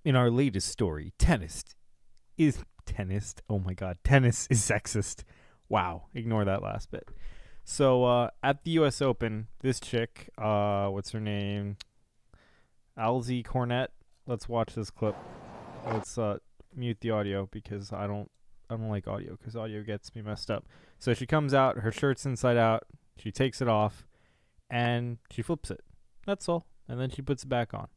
In our latest story, oh my god, tennis is sexist. Wow, ignore that last bit. So at the US Open, this chick, what's her name? Alzy Cornett. Let's watch this clip. Let's mute the audio because I don't like audio because audio gets me messed up. So she comes out, her shirt's inside out, she takes it off, and she flips it. That's all. And then she puts it back on.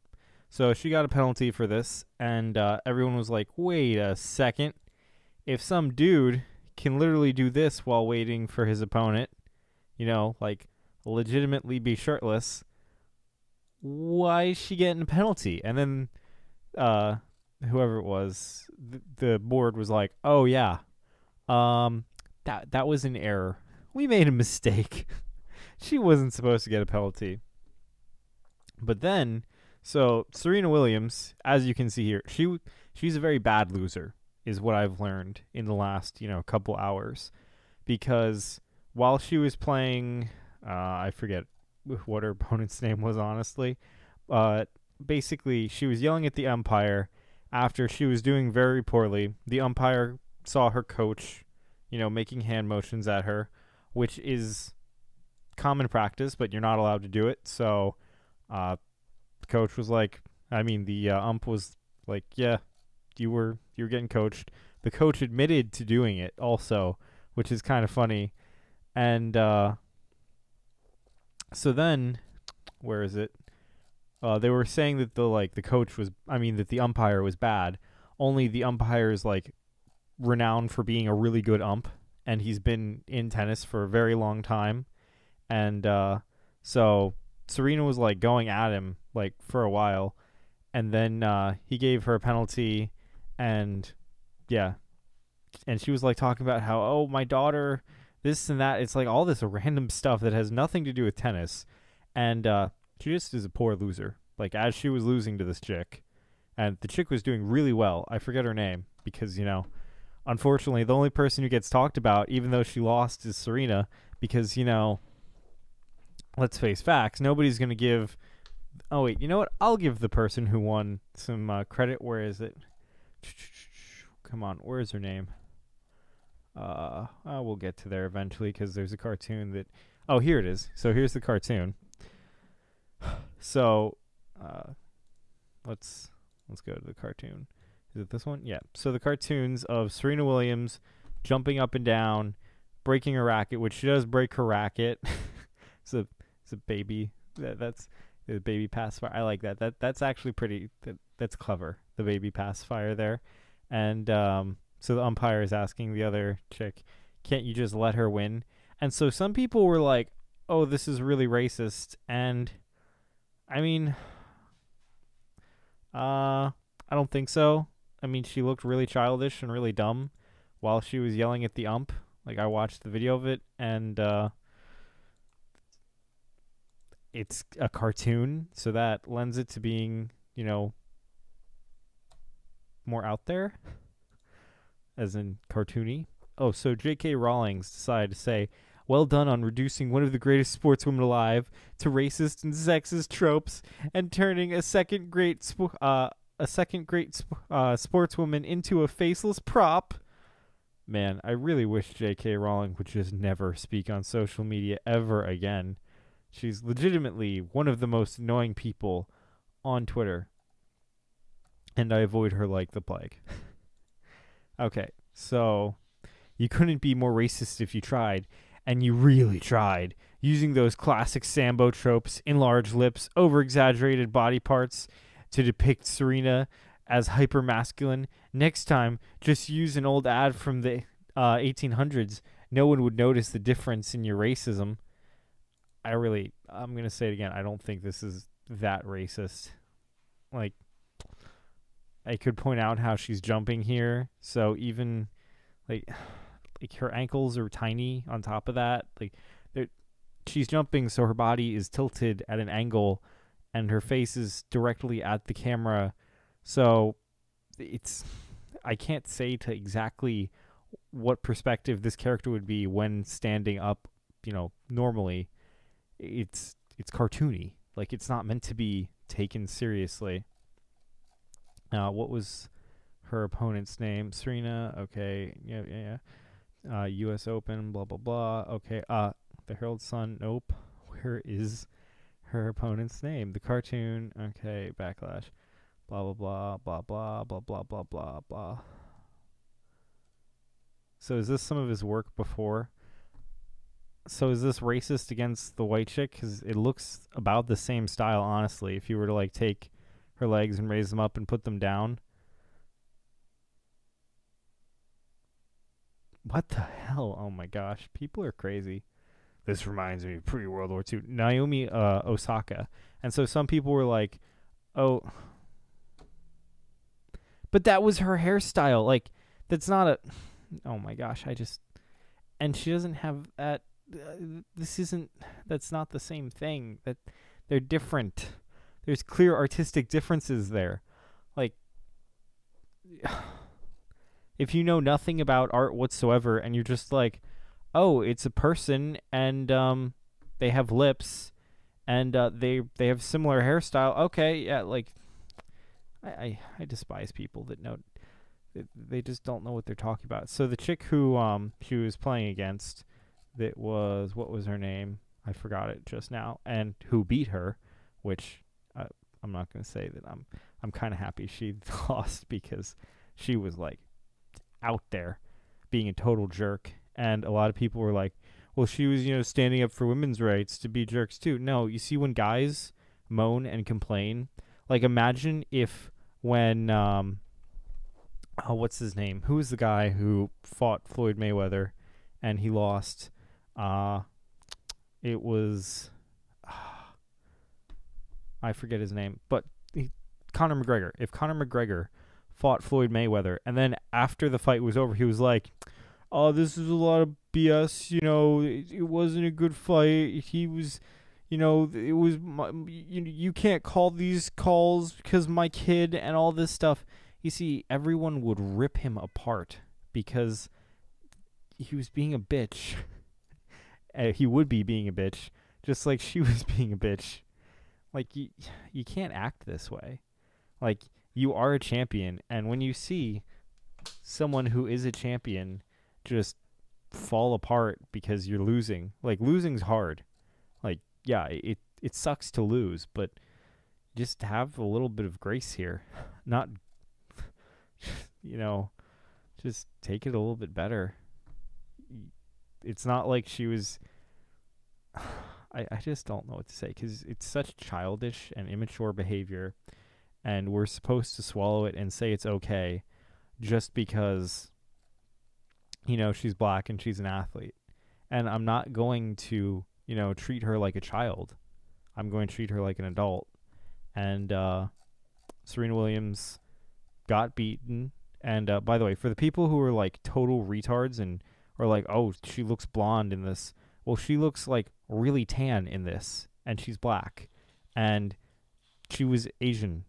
So she got a penalty for this, and everyone was like, wait a second. If some dude can literally do this while waiting for his opponent, like legitimately be shirtless, why is she getting a penalty? And then whoever it was, the board was like, oh yeah, that was an error. We made a mistake. She wasn't supposed to get a penalty. But then, so Serena Williams, as you can see here, she's a very bad loser, is what I've learned in the last couple hours, because while she was playing, I forget what her opponent's name was, honestly. Basically, she was yelling at the umpire after she was doing very poorly. The umpire saw her coach, making hand motions at her, which is common practice, but you're not allowed to do it. So, the coach was like, the ump was like, yeah, you were getting coached. The coach admitted to doing it also, which is kind of funny. And so then, where is it? They were saying that the coach was, that the umpire was bad. Only the umpire is renowned for being a really good ump, and he's been in tennis for a very long time. And so Serena was going at him for a while, and then he gave her a penalty, and yeah, and she was talking about how, oh, my daughter, this and that. It's all this random stuff that has nothing to do with tennis, and she just is a poor loser. As she was losing to this chick, and the chick was doing really well. I forget her name because unfortunately, the only person who gets talked about, even though she lost, is Serena, because let's face facts. Nobody's gonna give. Oh wait, you know what? I'll give the person who won some credit. Where is it? Come on, where is her name? We'll get to there eventually because there's a cartoon that. Oh, here it is. So here's the cartoon. So, let's go to the cartoon. Is it this one? Yeah. So the cartoons of Serena Williams jumping up and down, breaking her racket, which she does break her racket. it's a baby. That's the baby pacifier. I like that. That's actually pretty. That's clever. The baby pacifier there, and so the umpire is asking the other chick, "Can't you just let her win?" And so some people were like, "Oh, this is really racist," and I don't think so. She looked really childish and really dumb while she was yelling at the ump. I watched the video of it, and it's a cartoon, so that lends it to being, more out there, as in cartoony. Oh, so J.K. Rowling's decided to say, well done on reducing one of the greatest sportswomen alive to racist and sexist tropes and turning a second great sportswoman into a faceless prop. Man, I really wish J.K. Rowling would just never speak on social media ever again. She's legitimately one of the most annoying people on Twitter, and I avoid her like the plague. Okay, so you couldn't be more racist if you tried, and you really tried, using those classic Sambo tropes, enlarged lips, over-exaggerated body parts to depict Serena as hyper-masculine. Next time, just use an old ad from the 1800s. No one would notice the difference in your racism. I'm going to say it again. I don't think this is that racist. I could point out how she's jumping here. So even, her ankles are tiny on top of that. She's jumping, so her body is tilted at an angle, and her face is directly at the camera. So I can't say to exactly what perspective this character would be when standing up, normally. It's cartoony. It's not meant to be taken seriously. What was her opponent's name? Serena. Okay. Yeah. U.S. Open. Blah blah blah. Okay. The Herald Sun. Nope. Where is her opponent's name? The cartoon. Okay. Backlash. Blah blah blah blah blah blah blah blah blah blah. So is this some of his work before? So is this racist against the white chick? Because it looks about the same style, honestly. If you were to like take her legs and raise them up and put them down. What the hell? Oh my gosh. People are crazy. This reminds me of pre-World War II. Naomi Osaka. And so some people were like, oh. But that was her hairstyle. Like, that's not a... Oh my gosh. And she doesn't have that... That's not the same thing. That they're different. There's clear artistic differences there. Like, if you know nothing about art whatsoever and you're just like, oh, it's a person and they have lips and they have similar hairstyle. Okay, yeah, like I despise people that know they just don't know what they're talking about. So the chick who she was playing against, that was, what was her name? I forgot it just now. And who beat her, which I'm not going to say that I'm kind of happy she lost, because she was like out there being a total jerk. And a lot of people were like, well, she was, standing up for women's rights to be jerks too. No, you see, when guys moan and complain, like, imagine if when what's his name? Who was the guy who fought Floyd Mayweather and he lost? It was I forget his name, but Conor McGregor. If Conor McGregor fought Floyd Mayweather and then after the fight was over, he was like, oh, this is a lot of BS, it wasn't a good fight. He was, it was, you can't call these calls because my kid and all this stuff. You see, everyone would rip him apart because he was being a bitch. He would be being a bitch, just like she was being a bitch. Like, you can't act this way. Like, you are a champion, and when you see someone who is a champion just fall apart because you're losing, like, losing's hard. Like, yeah, it sucks to lose, but just have a little bit of grace here. Not, just take it a little bit better. It's not like she was... I just don't know what to say, because it's such childish and immature behavior, and we're supposed to swallow it and say it's okay just because, she's black and she's an athlete. And I'm not going to, treat her like a child. I'm going to treat her like an adult. And Serena Williams got beaten. And by the way, for the people who are like total retards and are like, oh, she looks blonde in this. Well, she looks like really tan in this, and she's black, and she was Asian,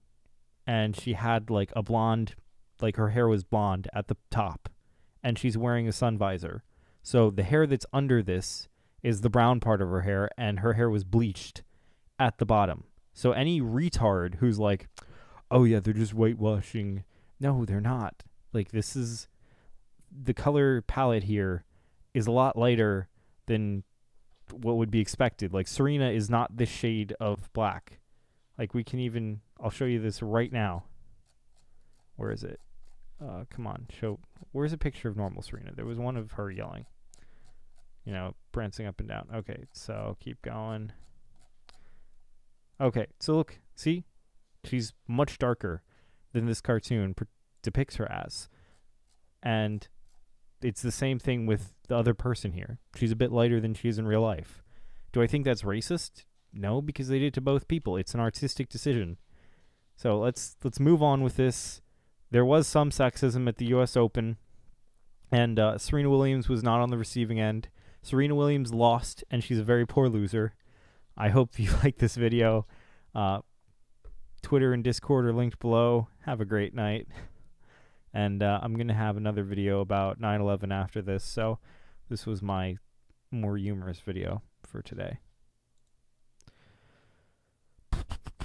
and she had like a blonde, like her hair was blonde at the top, and she's wearing a sun visor. So the hair that's under this is the brown part of her hair, and her hair was bleached at the bottom. So any retard who's like, oh yeah, they're just whitewashing. No, they're not. Like, this is, the color palette here is a lot lighter than what would be expected. Like, Serena is not this shade of black. Like, we can even... I'll show you this right now. Where is it? Come on, show... Where's a picture of normal Serena? There was one of her yelling. Prancing up and down. Okay, so keep going. Okay, so look. See? She's much darker than this cartoon depicts her as. And... it's the same thing with the other person here. She's a bit lighter than she is in real life. Do I think that's racist? No, because they did it to both people. It's an artistic decision. So let's move on with this. There was some sexism at the U.S. Open, and Serena Williams was not on the receiving end. Serena Williams lost, and she's a very poor loser. I hope you like this video. Twitter and Discord are linked below. Have a great night. And I'm going to have another video about 9/11 after this. So this was my more humorous video for today.